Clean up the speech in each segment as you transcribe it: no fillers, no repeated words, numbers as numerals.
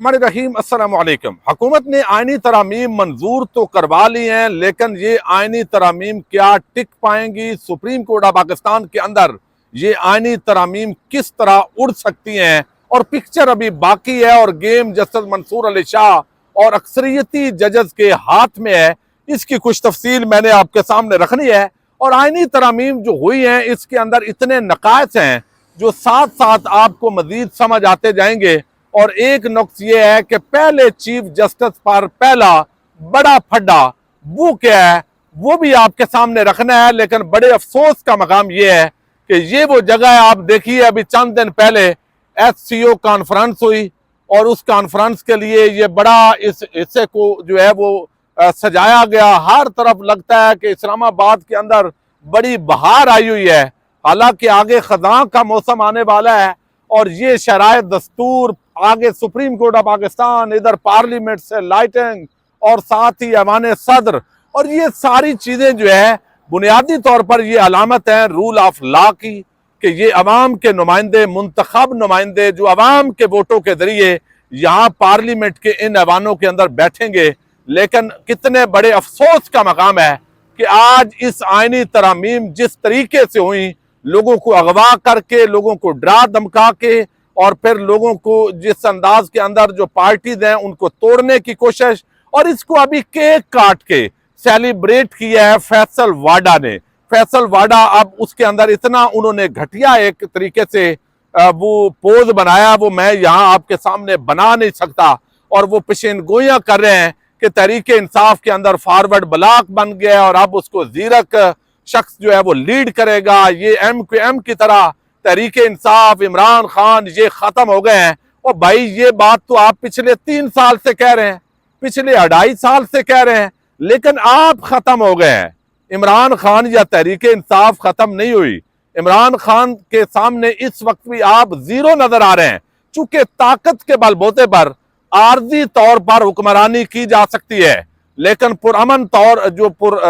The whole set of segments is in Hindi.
हमारे रहीम अस्सलाम वालेकुम। हुकूमत ने आइनी तरामीम मंजूर तो करवा ली हैं, लेकिन ये आइनी तरामीम क्या टिक पाएंगी? सुप्रीम कोर्ट ऑफ पाकिस्तान के अंदर ये आइनी तरामीम किस तरह उड़ सकती हैं? और पिक्चर अभी बाकी है और गेम जस्टिस मंसूर अली शाह और अक्सरियती जजेस के हाथ में है। इसकी कुछ तफसील मैंने आपके सामने रखनी है। और आइनी तरामीम जो हुई हैं इसके अंदर इतने नकायस हैं जो साथ साथ आपको मजीद समझ आते जाएंगे। और एक नुक्स ये है कि पहले चीफ जस्टिस पर पहला बड़ा फड्डा वो क्या है वो भी आपके सामने रखना है। लेकिन बड़े अफसोस का मकाम ये है कि ये वो जगह है, आप देखिए अभी चंद दिन पहले SCO कॉन्फ्रेंस हुई और उस कॉन्फ्रेंस के लिए ये बड़ा इस हिस्से को जो है वो सजाया गया। हर तरफ लगता है कि इस्लामाबाद के अंदर बड़ी बहार आई हुई है, हालांकि आगे खज़ां का मौसम आने वाला है। और ये शराय दस्तूर आगे सुप्रीम कोर्ट ऑफ पाकिस्तान, इधर पार्लियामेंट से लाइटिंग और साथ ही ऐवान सदर, और ये सारी चीजें जो है बुनियादी तौर पर ये अलामत है रूल ऑफ लॉ की कि ये अवाम के नुमाइंदे, मुंतखब नुमाइंदे जो अवाम के वोटों के जरिए यहाँ पार्लियामेंट के इन ऐवानों के अंदर बैठेंगे। लेकिन कितने बड़े अफसोस का मकाम है कि आज इस आइनी तरामीम जिस तरीके से हुई, लोगों को अगवा करके, लोगों को डरा धमका के और फिर लोगों को जिस अंदाज के अंदर जो पार्टीज हैं उनको तोड़ने की कोशिश, और इसको अभी केक काट के सेलिब्रेट किया है फैसल वाडा ने। फैसल वाडा अब उसके अंदर इतना उन्होंने घटिया एक तरीके से वो पोज बनाया, वो मैं यहाँ आपके सामने बना नहीं सकता। और वो पेशेनगोइयां कर रहे हैं कि तहरीक इंसाफ के अंदर फॉरवर्ड ब्लॉक बन गया और अब उसको जीरक शख्स जो है वो लीड करेगा। ये MQM की तरह तहरीक इंसाफ, इमरान खान ये खत्म हो गए हैं। और भाई ये बात तो आप पिछले 3 साल से कह रहे हैं, पिछले 2.5 साल से कह रहे हैं, लेकिन आप खत्म हो गए हैं। इमरान खान या तहरीक इंसाफ खत्म नहीं हुई। इमरान खान के सामने इस वक्त भी आप जीरो नजर आ रहे हैं। चूंकि ताकत के बलबूते पर आर्जी तौर पर हुक्मरानी की जा सकती है, लेकिन पुरअमन तौर जो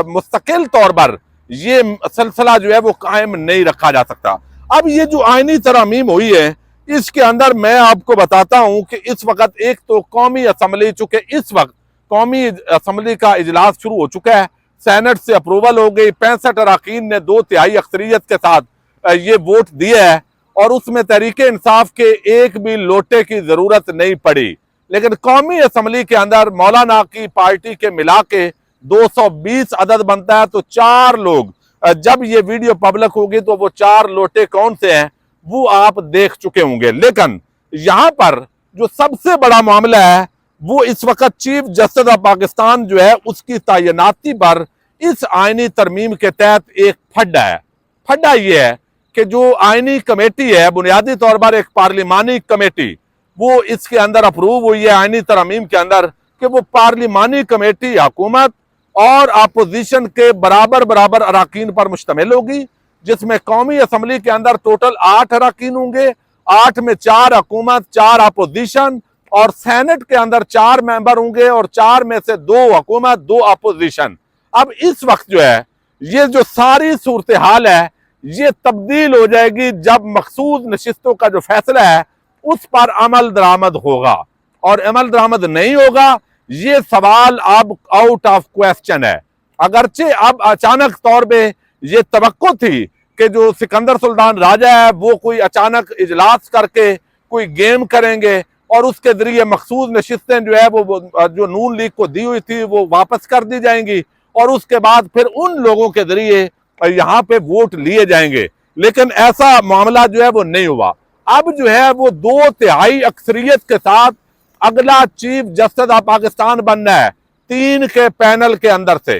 मुस्तकिल तौर पर ये सिलसिला जो है वो कायम नहीं रखा जा सकता। अब ये जो आइनी तरामीम हुई है इसके अंदर मैं आपको बताता हूं कि इस वक्त एक तो कौमी असम्बली, चूंकि इस वक्त कौमी असम्बली का इजलास शुरू हो चुका है, सेनेट से अप्रूवल हो गई, 65 अरकान ने 2/3 अक्सरियत के साथ ये वोट दिया है और उसमें तहरीक इंसाफ के एक भी लोटे की जरूरत नहीं पड़ी। लेकिन कौमी असम्बली के अंदर मौलाना की पार्टी के मिला के 220 अदद बनता है, तो 4 लोग, जब ये वीडियो पब्लिक होगी तो वो 4 लोटे कौन से हैं वो आप देख चुके होंगे। लेकिन यहां पर जो सबसे बड़ा मामला है वो इस वक्त चीफ जस्टिस ऑफ पाकिस्तान जो है उसकी तैनाती पर इस आइनी तरमीम के तहत एक फड्डा है। फड्डा ये है कि जो आइनी कमेटी है, बुनियादी तौर पर एक पार्लिमानी कमेटी, वो इसके अंदर अप्रूव हुई है आइनी तरमीम के अंदर कि वो पार्लिमानी कमेटी हुकूमत और अपोजिशन के बराबर बराबर अरकान पर मुश्तमिल होगी, जिसमें कौमी असम्बली के अंदर टोटल 8 अरकान होंगे, 8 में 4 हुकूमत, 4 अपोजिशन, और सेनेट के अंदर 4 मेंबर होंगे और 4 में से 2 हुकूमत, 2 अपोजिशन। अब इस वक्त जो है ये जो सारी सूरत हाल है ये तब्दील हो जाएगी जब मखसूस नशिस्तों का जो फैसला है उस पर अमल दरामद होगा। और अमल दरामद नहीं होगा ये सवाल अब आउट ऑफ क्वेश्चन है। अगरचे अब अचानक तौर पे ये तवक्को थी कि जो सिकंदर सुल्तान राजा है वो कोई अचानक इजलास करके कोई गेम करेंगे और उसके जरिए मखसूस नशिस्तें जो है वो जो नून लीग को दी हुई थी वो वापस कर दी जाएंगी और उसके बाद फिर उन लोगों के जरिए यहाँ पे वोट लिए जाएंगे। लेकिन ऐसा मामला जो है वो नहीं हुआ। अब जो है वो 2/3 अक्सरियत के साथ अगला चीफ जस्टिस ऑफ पाकिस्तान बनना है 3 के पैनल के अंदर से।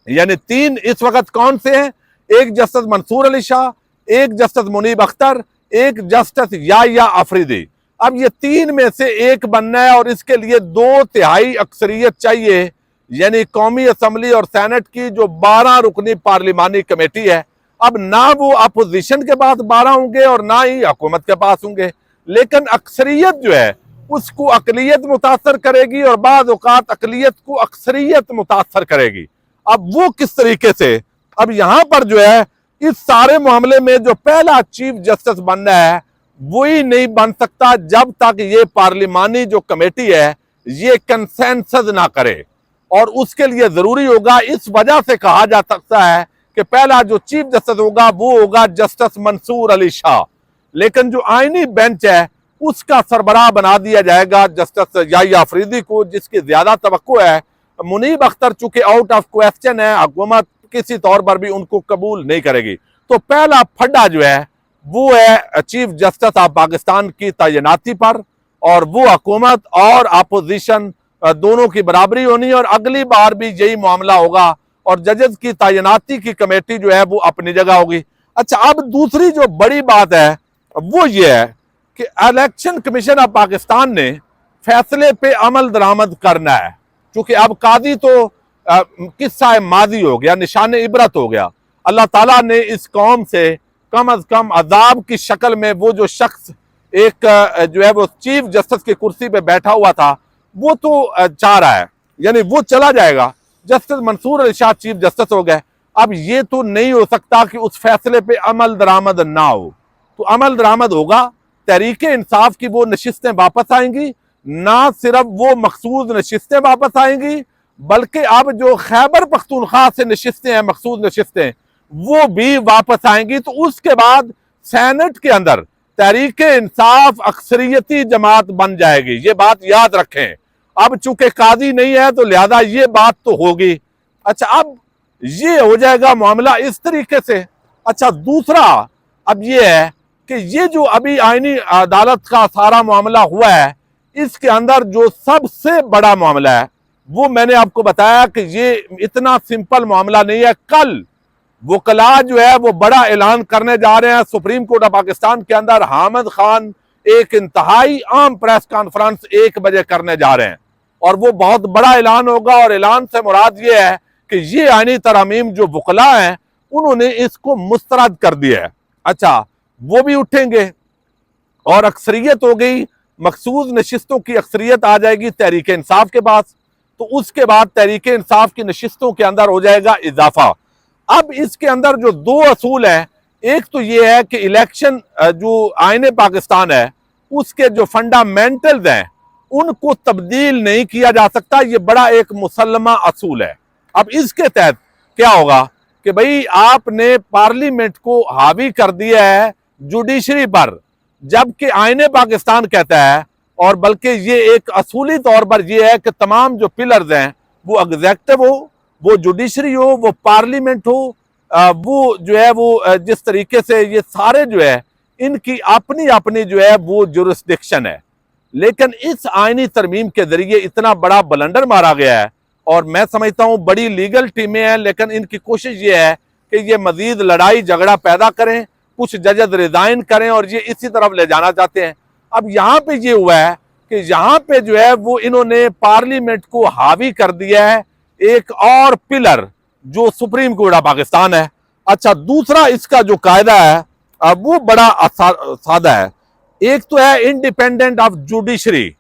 यानी 3 इस वक्त कौन से हैं? एक जस्टिस मंसूर अली शाह, एक जस्टिस मुनीब अख्तर, एक जस्टिस याह्या अफरीदी। अब ये 3 में से एक बनना है और इसके लिए 2/3 अक्सरियत चाहिए। यानी कौमी असम्बली और सेनेट की जो 12 रुकनी पार्लिमानी कमेटी है, अब ना वो अपोजिशन के पास 12 होंगे और ना ही हुकूमत के पास होंगे, लेकिन अक्सरियत जो है उसको अकलियत मुतासर करेगी और बाद औकात अकलियत को अक्सरियत मुतासर करेगी। अब वो किस तरीके से, अब यहां पर जो है इस सारे मामले में जो पहला चीफ जस्टिस बनना है वही नहीं बन सकता जब तक ये पार्लिमानी जो कमेटी है ये कंसेंसस ना करे। और उसके लिए जरूरी होगा, इस वजह से कहा जा सकता है कि पहला जो चीफ जस्टिस होगा वो होगा जस्टिस मंसूर अली शाह, लेकिन जो आईनी बेंच है उसका सरबराह बना दिया जाएगा जस्टिस याहिया अफरीदी को, जिसकी ज्यादा तवक्को है। मुनीब अख्तर चूंकि आउट ऑफ क्वेश्चन है, हुकूमत किसी तौर पर भी उनको कबूल नहीं करेगी। तो पहला फड्डा जो है वो है चीफ जस्टिस ऑफ पाकिस्तान की तैनाती पर, और वो हुकूमत और अपोजिशन दोनों की बराबरी होनी है, और अगली बार भी यही मामला होगा और जजेस की तैनाती की कमेटी जो है वो अपनी जगह होगी। अच्छा, अब दूसरी जो बड़ी बात है वो ये है कि इलेक्शन कमीशन ऑफ पाकिस्तान ने फैसले पे अमल दरामद करना है, क्योंकि अब कादी तो किस्सा माजी हो गया, निशान इबरत हो गया। अल्लाह ताला ने इस कौम से कम अज कम अजाब की शक्ल में वो जो शख्स एक जो है वो चीफ जस्टिस की कुर्सी पे बैठा हुआ था वो तो चाह रहा है, यानी वो चला जाएगा। Justice Mansoor Ali Shah chief justice हो गए। अब ये तो नहीं हो सकता कि उस फैसले पे अमल दरामद ना हो, तो अमल दरामद होगा, तहरीक इंसाफ की वो नशिस्तें वापस आएंगी। ना सिर्फ वो मखसूस नशिस्तें वापस आएंगी, बल्कि अब जो खैबर पख्तूनख्वा से नशिस्तें हैं, मखसूस नशिस्तें, वो भी वापस आएंगी। तो उसके बाद सेनेट के अंदर तहरीक इंसाफ अक्सरियती जमात बन जाएगी। ये बात याद रखें। अब चूंकि कादी नहीं है तो लिहाजा ये बात तो होगी। अच्छा, अब ये हो जाएगा मामला इस तरीके से। अच्छा, दूसरा अब ये है कि ये जो अभी आईनी अदालत का सारा मामला हुआ है, इसके अंदर जो सबसे बड़ा मामला है वो मैंने आपको बताया कि ये इतना सिंपल मामला नहीं है। कल वकला जो है वो बड़ा ऐलान करने जा रहे हैं सुप्रीम कोर्ट ऑफ पाकिस्तान के अंदर। हामिद खान एक इंतहाई आम प्रेस कॉन्फ्रेंस 1 बजे करने जा रहे हैं, और वो बहुत बड़ा ऐलान होगा। और ऐलान से मुराद ये है कि ये आईनी तरमीम जो वकला हैं उन्होंने इसको मुस्तरद कर दिया है। अच्छा, वो भी उठेंगे और अक्सरियत हो गई, मखसूस नशिस्तों की अक्सरियत आ जाएगी तहरीक इंसाफ के पास, तो उसके बाद तहरीक इंसाफ की नशिस्तों के अंदर हो जाएगा इजाफा। अब इसके अंदर जो दो असूल हैं, एक तो ये है कि इलेक्शन जो आईने पाकिस्तान है उसके जो फंडामेंटल्स हैं उनको तब्दील नहीं किया जा सकता। ये बड़ा एक मुसल्लमा असूल है। अब इसके तहत क्या होगा कि भाई आपने पार्लियामेंट को हावी कर दिया है जुडिशरी पर, जबकि आईने पाकिस्तान कहता है, और बल्कि ये एक असूली तौर पर यह है कि तमाम जो पिलर्स हैं वो एग्जेक्टिव हो, वो जुडिशरी हो, वो पार्लियामेंट हो, वो जो है वो जिस तरीके से ये सारे जो है इनकी अपनी अपनी जो है वो जुरिस्डिक्शन है। लेकिन इस आईनी तरमीम के जरिए इतना बड़ा बलंडर मारा गया है, और मैं समझता हूं बड़ी लीगल टीमें हैं, लेकिन इनकी कोशिश ये है कि ये मजीद लड़ाई झगड़ा पैदा करें, कुछ जजेस रिजाइन करें, और ये इसी तरफ ले जाना चाहते हैं। अब यहाँ पे ये हुआ है कि यहाँ पे जो है वो इन्होंने पार्लियामेंट को हावी कर दिया है एक और पिलर जो सुप्रीम कोर्ट ऑफ पाकिस्तान है। अच्छा, दूसरा इसका जो कायदा है वो बड़ा सादा है। एक तो है इंडिपेंडेंट ऑफ जुडिशरी।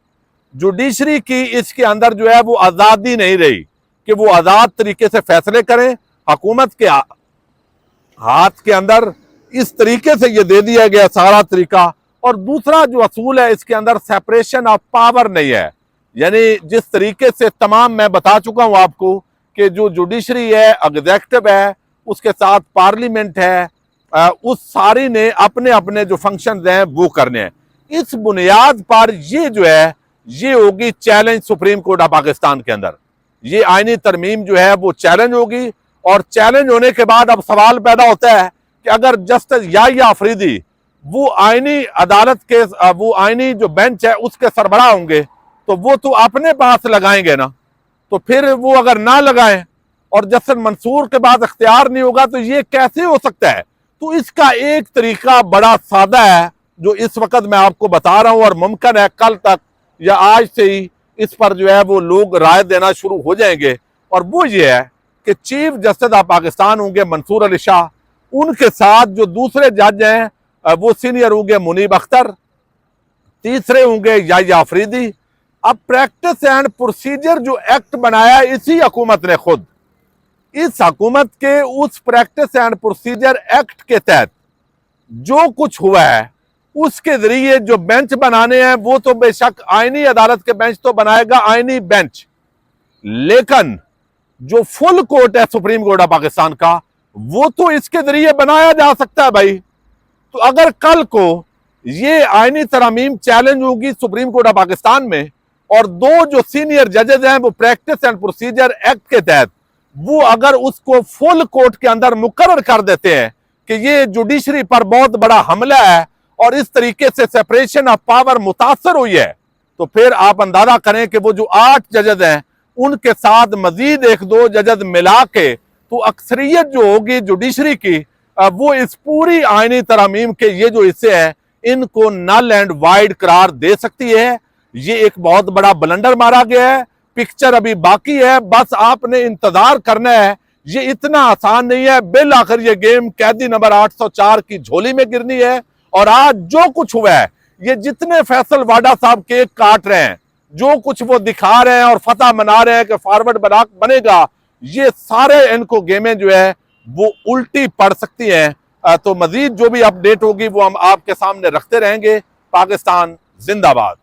जुडिशरी की इसके अंदर जो है वो आजादी नहीं रही कि वो आजाद तरीके से फैसले करें। हुकूमत के हाथ के अंदर इस तरीके से ये दे दिया गया सारा तरीका। और दूसरा जो असूल है इसके अंदर सेपरेशन ऑफ पावर नहीं है, यानी जिस तरीके से तमाम मैं बता चुका हूं आपको कि जो जुडिशरी है, एग्जेक्टिव है, उसके साथ पार्लियामेंट है, उस सारी ने अपने अपने जो फंक्शंस हैं वो करने हैं। इस बुनियाद पर ये जो है ये होगी challenge supreme court of Pakistan के अंदर। ये आईनी तरमीम जो है वो चैलेंज होगी, और चैलेंज होने के बाद अब सवाल पैदा होता है कि अगर जस्टिस याहिया अफरीदी वो आईनी अदालत के वो आईनी जो बेंच है उसके सरबराह होंगे, तो वो तो अपने पास लगाएंगे ना, तो फिर वो अगर ना लगाएं और जस्टिस मंसूर के बाद अख्तियार नहीं होगा तो ये कैसे हो सकता है। तो इसका एक तरीका बड़ा सादा है जो इस वक्त मैं आपको बता रहा हूं, और मुमकिन है कल तक या आज से ही इस पर जो है वो लोग राय देना शुरू हो जाएंगे। और वो ये है कि चीफ जस्टिस ऑफ पाकिस्तान होंगे मंसूर अली शाह, उनके साथ जो दूसरे जज हैं वो सीनियर होंगे मुनीब अख्तर, तीसरे होंगे याहिया अफरीदी। अब प्रैक्टिस एंड प्रोसीजर जो एक्ट बनाया इसी हुकूमत ने खुद, इस हुकूमत के उस प्रैक्टिस एंड प्रोसीजर एक्ट के तहत जो कुछ हुआ है उसके जरिए जो बेंच बनाने हैं वो तो बेशक आईनी अदालत के बेंच तो बनाएगा आईनी बेंच, लेकिन जो फुल कोर्ट है सुप्रीम कोर्ट ऑफ पाकिस्तान का वो तो इसके जरिए बनाया जा सकता है भाई। तो अगर कल को ये आईनी तरमीम चैलेंज होगी सुप्रीम कोर्ट ऑफ पाकिस्तान में और दो जो सीनियर जजेज हैं वो प्रैक्टिस एंड प्रोसीजर एक्ट के तहत वो अगर उसको फुल कोर्ट के अंदर मुकर्रर कर देते हैं कि ये जुडिशरी पर बहुत बड़ा हमला है और इस तरीके से सेपरेशन ऑफ पावर मुतासर हुई है, तो फिर आप अंदाजा करें कि वो जो 8 जजेज हैं उनके साथ मजीद 1-2 जजेज मिला के तो अक्सरियत जो होगी जुडिशरी की वो इस पूरी आईनी तरमीम के ये जो हिस्से हैं इनको नल एंड वाइड करार दे सकती है। ये एक बहुत बड़ा ब्लंडर मारा गया है, पिक्चर अभी बाकी है, बस आपने इंतजार करना है। ये इतना आसान नहीं है। बिल आखिर ये गेम कैदी नंबर 804 की झोली में गिरनी है। और आज जो कुछ हुआ है, ये जितने फैसल वाडा साहब केक काट रहे हैं, जो कुछ वो दिखा रहे हैं और फतह मना रहे हैं कि फॉरवर्ड बनेगा, ये सारे इनको गेमें जो है वो उल्टी पड़ सकती हैं। तो मजीद जो भी अपडेट होगी वो हम आपके सामने रखते रहेंगे। पाकिस्तान जिंदाबाद।